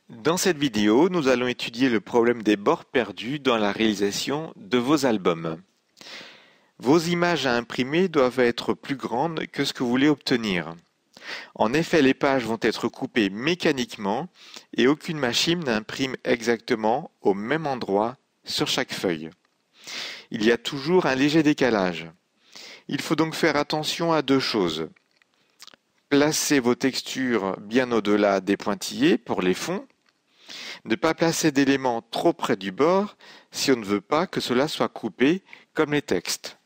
Dans cette vidéo, nous allons étudier le problème des bords perdus dans la réalisation de vos albums. Vos images à imprimer doivent être plus grandes que ce que vous voulez obtenir. En effet, les pages vont être coupées mécaniquement et aucune machine n'imprime exactement au même endroit sur chaque feuille. Il y a toujours un léger décalage. Il faut donc faire attention à deux choses. Placez vos textures bien au-delà des pointillés pour les fonds. Ne pas placer d'éléments trop près du bord si on ne veut pas que cela soit coupé comme les textes.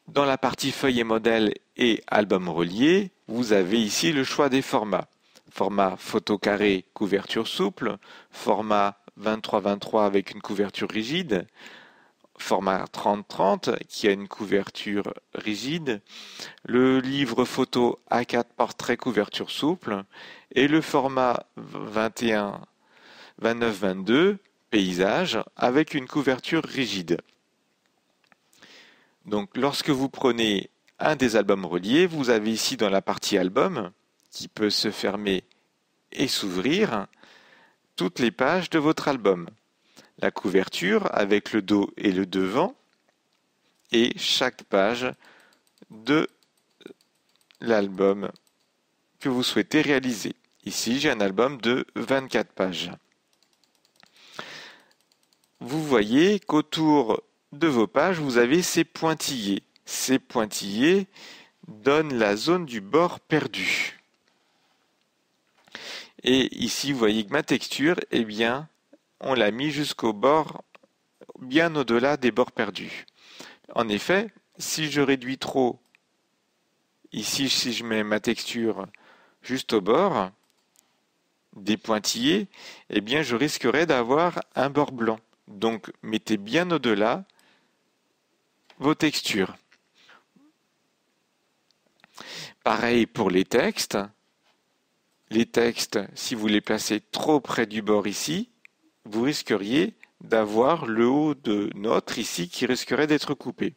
Dans la partie feuille et modèle et album relié, vous avez ici le choix des formats. Format photo carré, couverture souple, format 23-23 avec une couverture rigide, format 30-30 qui a une couverture rigide, le livre photo A4 portrait couverture souple et le format 29-22 paysage avec une couverture rigide. Donc lorsque vous prenez un des albums reliés, vous avez ici dans la partie album qui peut se fermer et s'ouvrir toutes les pages de votre album. La couverture avec le dos et le devant et chaque page de l'album que vous souhaitez réaliser. Ici, j'ai un album de 24 pages. Vous voyez qu'autour de vos pages, vous avez ces pointillés. Ces pointillés donnent la zone du bord perdu. Et ici, vous voyez que ma texture, eh bien, on l'a mis jusqu'au bord, bien au-delà des bords perdus. En effet, si je réduis trop, ici, si je mets ma texture juste au bord des pointillés, eh bien, je risquerais d'avoir un bord blanc. Donc, mettez bien au-delà vos textures. Pareil pour les textes. Les textes, si vous les placez trop près du bord ici, vous risqueriez d'avoir le haut de notre ici qui risquerait d'être coupé.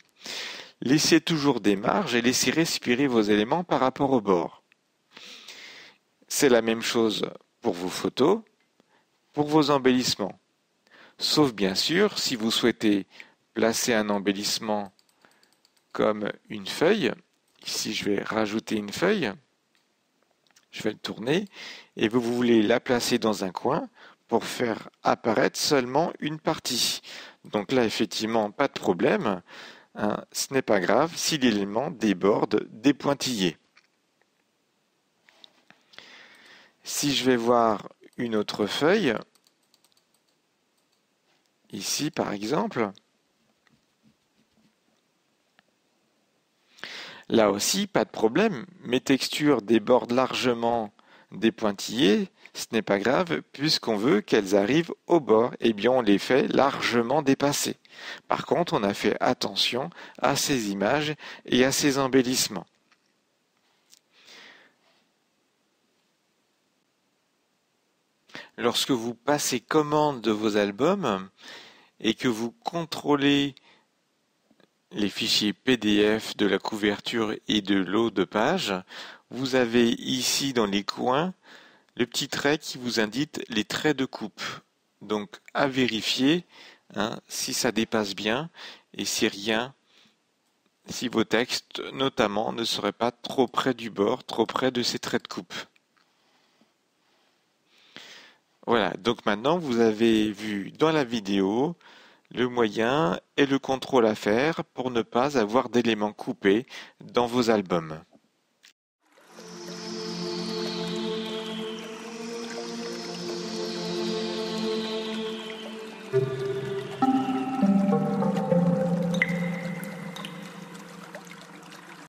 Laissez toujours des marges et laissez respirer vos éléments par rapport au bord. C'est la même chose pour vos photos, pour vos embellissements. Sauf bien sûr si vous souhaitez placer un embellissement comme une feuille. Ici je vais rajouter une feuille. Je vais le tourner et vous voulez la placer dans un coin pour faire apparaître seulement une partie. Donc là, effectivement, pas de problème. Ce n'est pas grave si l'élément déborde des pointillés. Si je vais voir une autre feuille, ici par exemple, là aussi, pas de problème. Mes textures débordent largement des pointillés. Ce n'est pas grave puisqu'on veut qu'elles arrivent au bord. Eh bien, on les fait largement dépasser. Par contre, on a fait attention à ces images et à ces embellissements. Lorsque vous passez commande de vos albums et que vous contrôlez les fichiers PDF de la couverture et de l'eau de page, vous avez ici dans les coins le petit trait qui vous indique les traits de coupe. Donc à vérifier si ça dépasse bien et si vos textes notamment ne seraient pas trop près du bord, trop près de ces traits de coupe. Voilà, donc maintenant vous avez vu dans la vidéo le moyen et le contrôle à faire pour ne pas avoir d'éléments coupés dans vos albums.